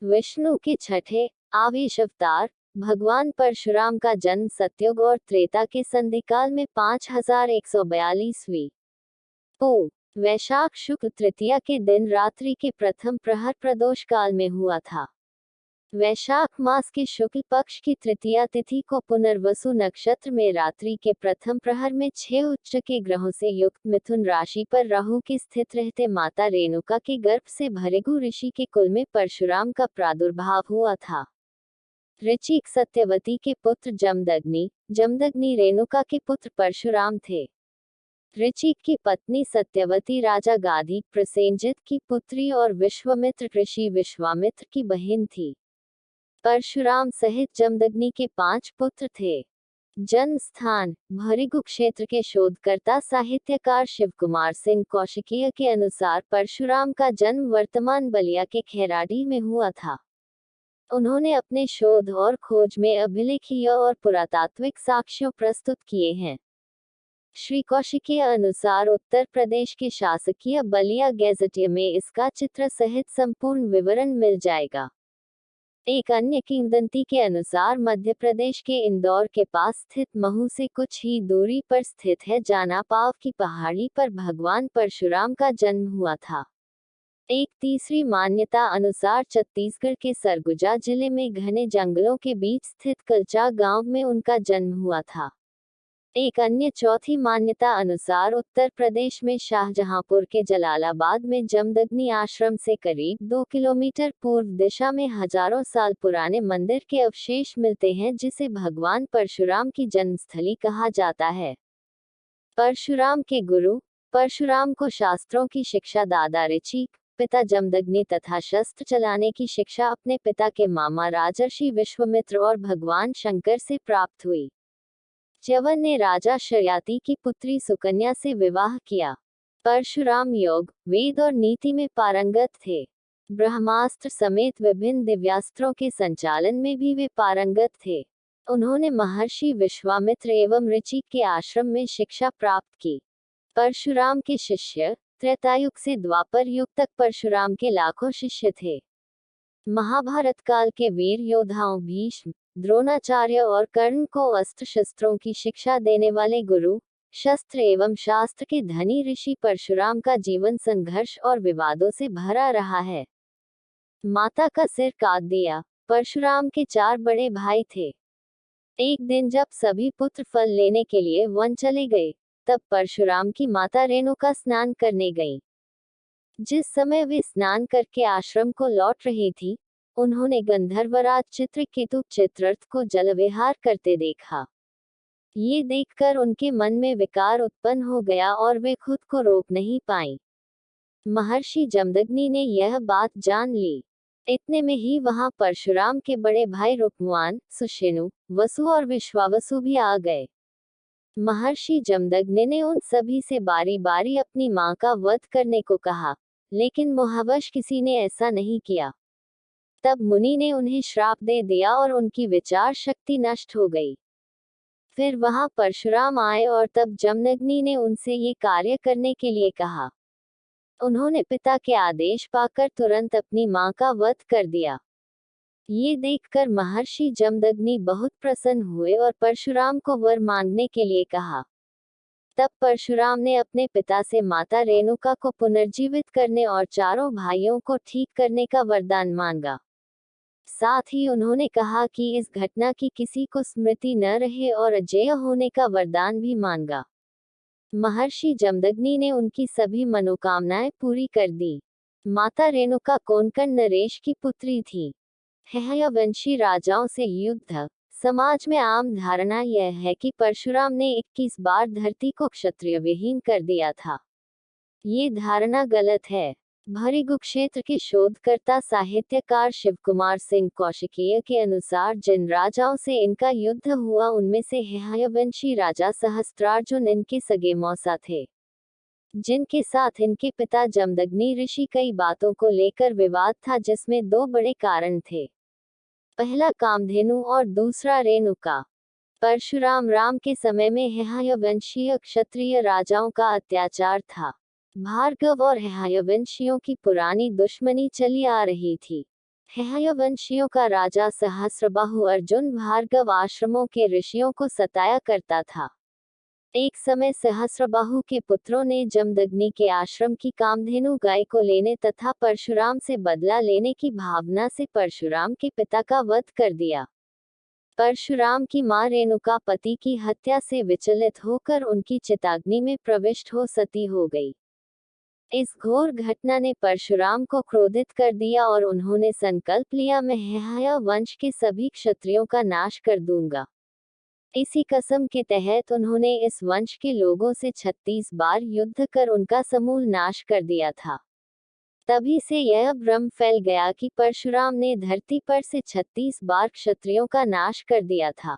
विष्णु के छठे आवेश अवतार भगवान परशुराम का जन्म सतयुग और त्रेता के संधिकाल में 5142वीं पो वैशाख शुक्ल तृतीया के दिन रात्रि के प्रथम प्रहर प्रदोष काल में हुआ था। वैशाख मास के शुक्ल पक्ष की तृतीया तिथि को पुनर्वसु नक्षत्र में रात्रि के प्रथम प्रहर में 6 उच्च के ग्रहों से युक्त मिथुन राशि पर राहु के स्थित रहते माता रेणुका के गर्भ से भृगु ऋषि के कुल में परशुराम का प्रादुर्भाव हुआ था। ऋचिक सत्यवती के पुत्र जमदग्नि रेणुका के पुत्र परशुराम थे। ऋचिक की पत्नी सत्यवती राजा गाधी प्रसेनजित की पुत्री और विश्वामित्र ऋषि विश्वामित्र की बहन थी। परशुराम सहित जमदग्नि के 5 पुत्र थे। जन्म स्थान भृगु क्षेत्र के शोधकर्ता साहित्यकार शिवकुमार सिंह कौशिकीय के अनुसार परशुराम का जन्म वर्तमान बलिया के खैराडीह में हुआ था। उन्होंने अपने शोध और खोज में अभिलेखीय और पुरातात्विक साक्ष्य प्रस्तुत किए हैं। श्री कौशिकीय अनुसार उत्तर प्रदेश के शासकीय बलिया गैजेटियर में इसका चित्र सहित संपूर्ण विवरण मिल जाएगा। एक अन्य किंवदंती के अनुसार मध्य प्रदेश के इंदौर के पास स्थित महू से कुछ ही दूरी पर स्थित है जानापाव की पहाड़ी पर भगवान परशुराम का जन्म हुआ था। एक तीसरी मान्यता अनुसार छत्तीसगढ़ के सरगुजा जिले में घने जंगलों के बीच स्थित कलचा गांव में उनका जन्म हुआ था। एक अन्य चौथी मान्यता अनुसार उत्तर प्रदेश में शाहजहांपुर के जलालाबाद में जमदग्नि आश्रम से करीब 2 किलोमीटर पूर्व दिशा में हजारों साल पुराने मंदिर के अवशेष मिलते हैं जिसे भगवान परशुराम की जन्मस्थली कहा जाता है। परशुराम के गुरु परशुराम को शास्त्रों की शिक्षा दादा ऋचिक, पिता जमदग्नि तथा शस्त्र चलाने की शिक्षा अपने पिता के मामा राजर्षि विश्वामित्र और भगवान शंकर से प्राप्त हुई। च्यवन ने राजा शयाति की पुत्री सुकन्या से विवाह किया। परशुराम योग, वेद और नीति में पारंगत थे। ब्रह्मास्त्र समेत विभिन्न दिव्यास्त्रों के संचालन में भी वे पारंगत थे। उन्होंने महर्षि विश्वामित्र एवं ऋचिक के आश्रम में शिक्षा प्राप्त की। परशुराम के शिष्य त्रेतायुग से द्वापर युग तक परशुराम के लाखों शिष्य थे। महाभारत काल के वीर योद्धाओं भीष्म, द्रोणाचार्य और कर्ण को अस्त्र शस्त्रों की शिक्षा देने वाले गुरु, शस्त्र एवं शास्त्र के धनी ऋषि परशुराम का जीवन संघर्ष और विवादों से भरा रहा है। माता का सिर काट दिया। परशुराम के 4 बड़े भाई थे। एक दिन जब सभी पुत्र फल लेने के लिए वन चले गए, तब परशुराम की माता रेणुका स्नान करने गई। जिस समय वे स्नान करके आश्रम को लौट रही थी, उन्होंने गंधर्वराज चित्रकेतु चित्ररथ को जलविहार करते देखा। ये देखकर उनके मन में विकार उत्पन्न हो गया और वे खुद को रोक नहीं पाईं। महर्षि जमदग्नि ने यह बात जान ली। इतने में ही वहां परशुराम के बड़े भाई रुक्मुआन, सुषेणु, वसु और विश्वावसु भी आ गए। महर्षि जमदग्नि ने उन सभी से बारी बारी अपनी मां का वध करने को कहा, लेकिन मोहवश किसी ने ऐसा नहीं किया। तब मुनि ने उन्हें श्राप दे दिया और उनकी विचार शक्ति नष्ट हो गई। फिर वहां परशुराम आए और तब जमदग्नि ने उनसे ये कार्य करने के लिए कहा। उन्होंने पिता के आदेश पाकर तुरंत अपनी मां का वध कर दिया। ये देखकर महर्षि जमदग्नि बहुत प्रसन्न हुए और परशुराम को वर मांगने के लिए कहा। तब परशुराम ने अपने पिता से माता रेणुका को पुनर्जीवित करने और चारों भाइयों को ठीक करने का वरदान मांगा। साथ ही उन्होंने कहा कि इस घटना की किसी को स्मृति न रहे और अजेय होने का वरदान भी मांगा। महर्षि जमदग्नि ने उनकी सभी मनोकामनाएं पूरी कर दी। माता रेणुका कोंकण नरेश की पुत्री थी। हयवंशी राजाओं से युद्ध। समाज में आम धारणा यह है कि परशुराम ने 21 बार धरती को क्षत्रिय विहीन कर दिया था। ये धारणा गलत है। भृगु क्षेत्र के शोधकर्ता साहित्यकार शिवकुमार सिंह कौशिकीय के अनुसार जिन राजाओं से इनका युद्ध हुआ उनमें से हयवंशी राजा सहस्त्रार्जुन इनके सगे मौसा थे, जिनके साथ इनके पिता जमदग्नि ऋषि कई बातों को लेकर विवाद था, जिसमें 2 बड़े कारण थे। पहला कामधेनु और दूसरा रेणुका। परशुराम राम के समय में हयवंशीय क्षत्रिय राजाओं का अत्याचार था। भार्गव और हयवंशियों की पुरानी दुश्मनी चली आ रही थी। हयवंशियों का राजा सहस्रबाहु अर्जुन भार्गव आश्रमों के ऋषियों को सताया करता था। एक समय सहस्रबाहु के पुत्रों ने जमदग्नि के आश्रम की कामधेनु गाय को लेने तथा परशुराम से बदला लेने की भावना से परशुराम के पिता का वध कर दिया। परशुराम की मां रेणुका पति की हत्या से विचलित होकर उनकी चिताग्नि में प्रविष्ट हो सती हो गई। इस घोर घटना ने परशुराम को क्रोधित कर दिया और उन्होंने संकल्प लिया, मैं हयव वंश के सभी क्षत्रियों का नाश कर दूंगा। इसी कसम के तहत उन्होंने इस वंश के लोगों से 36 बार युद्ध कर उनका समूल नाश कर दिया था। तभी से यह भ्रम फैल गया कि परशुराम ने धरती पर से 36 बार क्षत्रियों का नाश कर दिया था।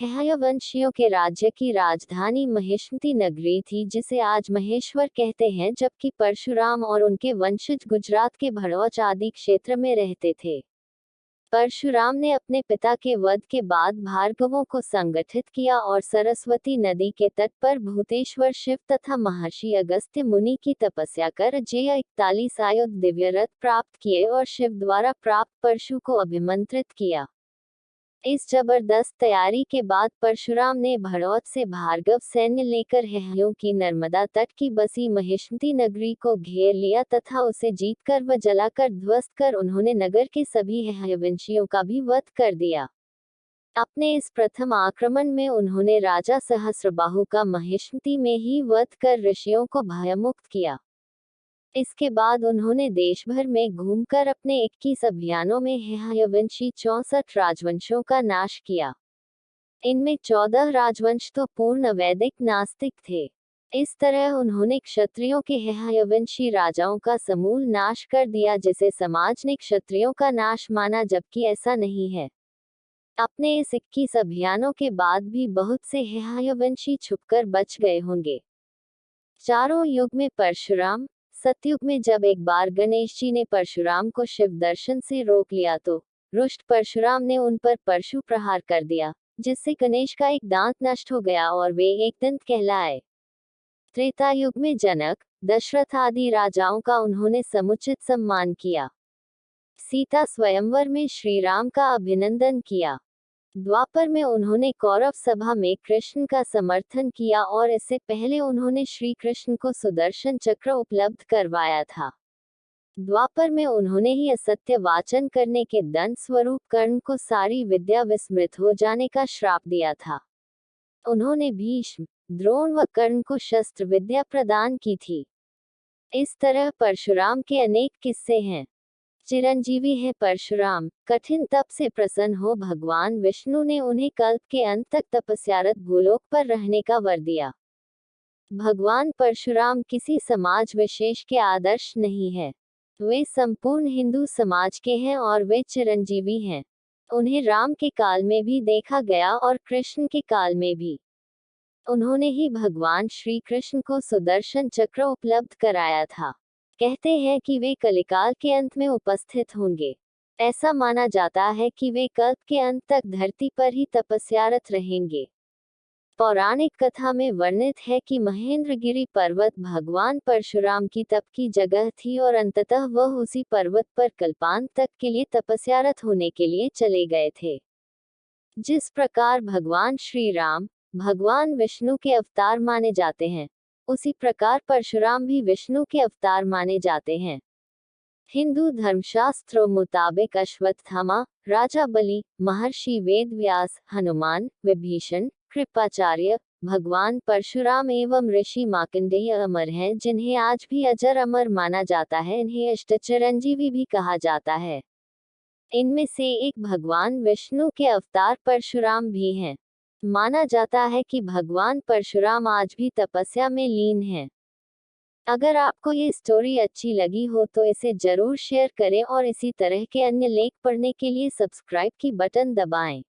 हयवंशियों के राज्य की राजधानी महिष्मती नगरी थी, जिसे आज महेश्वर कहते हैं, जबकि परशुराम और उनके वंशज गुजरात के भड़ौच आदि क्षेत्र में रहते थे। परशुराम ने अपने पिता के वध के बाद भार्गवों को संगठित किया और सरस्वती नदी के तट पर भूतेश्वर शिव तथा महर्षि अगस्त्य मुनि की तपस्या कर अजेय 41 आयुध दिव्य रथ प्राप्त किए और शिव द्वारा प्राप्त परशु को अभिमंत्रित किया। इस जबरदस्त तैयारी के बाद परशुराम ने भड़ौत से भार्गव सैन्य लेकर हयवों की नर्मदा तट की बसी महिष्मती नगरी को घेर लिया तथा उसे जीतकर व जलाकर ध्वस्त कर उन्होंने नगर के सभी हयवंशियों का भी वध कर दिया। अपने इस प्रथम आक्रमण में उन्होंने राजा सहस्रबाहु का महिष्मती में ही वध कर ऋषियों को भयमुक्त किया। इसके बाद उन्होंने देश भर में घूमकर अपने 21 अभियानों में हयवंशी 64 राजवंशों का नाश किया। इनमें 14 राजवंश तो पूर्ण वैदिक नास्तिक थे। इस तरह उन्होंने क्षत्रियों के हयवंशी राजाओं का समूल नाश कर दिया, जिसे समाज ने क्षत्रियों का नाश माना, जबकि ऐसा नहीं है। अपने इस 21 अभियानों के बाद भी बहुत से हयवंशी छुपकर बच गए होंगे। चारों युग में परशुराम। सतयुग में जब एक बार गणेश जी ने परशुराम को शिव दर्शन से रोक लिया तो रुष्ट परशुराम ने उन पर परशु प्रहार कर दिया, जिससे गणेश का एक दांत नष्ट हो गया और वे एक दंत कहलाए। त्रेता युग में जनक, दशरथ आदि राजाओं का उन्होंने समुचित सम्मान किया। सीता स्वयंवर में श्री राम का अभिनंदन किया। द्वापर में उन्होंने कौरव सभा में कृष्ण का समर्थन किया और इससे पहले उन्होंने श्री कृष्ण को सुदर्शन चक्र उपलब्ध करवाया था। द्वापर में उन्होंने ही असत्य वाचन करने के दंड स्वरूप कर्ण को सारी विद्या विस्मृत हो जाने का श्राप दिया था। उन्होंने भीष्म, द्रोण व कर्ण को शस्त्र विद्या प्रदान की थी। इस तरह परशुराम के अनेक किस्से हैं। चिरंजीवी है परशुराम। कठिन तप से प्रसन्न हो भगवान विष्णु ने उन्हें कल्प के अंत तक तपस्यारत भूलोक पर रहने का वर दिया। भगवान परशुराम किसी समाज विशेष के आदर्श नहीं है। वे संपूर्ण हिंदू समाज के हैं और वे चिरंजीवी हैं। उन्हें राम के काल में भी देखा गया और कृष्ण के काल में भी। उन्होंने ही भगवान श्री कृष्ण को सुदर्शन चक्र उपलब्ध कराया था। कहते हैं कि वे कलिकाल के अंत में उपस्थित होंगे। ऐसा माना जाता है कि वे कल्प के अंत तक धरती पर ही तपस्यारत रहेंगे। पौराणिक कथा में वर्णित है कि महेंद्रगिरी पर्वत भगवान परशुराम की तप की जगह थी और अंततः वह उसी पर्वत पर कल्पांत तक के लिए तपस्यारत होने के लिए चले गए थे। जिस प्रकार भगवान श्री राम भगवान विष्णु के अवतार माने जाते हैं, उसी प्रकार परशुराम भी विष्णु के अवतार माने जाते हैं। हिंदू धर्मशास्त्रों मुताबिक अश्वत्थामा, राजा बलि, महर्षि वेदव्यास, हनुमान, विभीषण, कृपाचार्य, भगवान परशुराम एवं ऋषि मार्कंडेय अमर हैं, जिन्हें आज भी अजर अमर माना जाता है। इन्हें अष्टचिरंजीवी भी कहा जाता है। इनमें से एक भगवान विष्णु के अवतार परशुराम भी हैं। माना जाता है कि भगवान परशुराम आज भी तपस्या में लीन हैं। अगर आपको ये स्टोरी अच्छी लगी हो तो इसे जरूर शेयर करें और इसी तरह के अन्य लेख पढ़ने के लिए सब्सक्राइब की बटन दबाएं।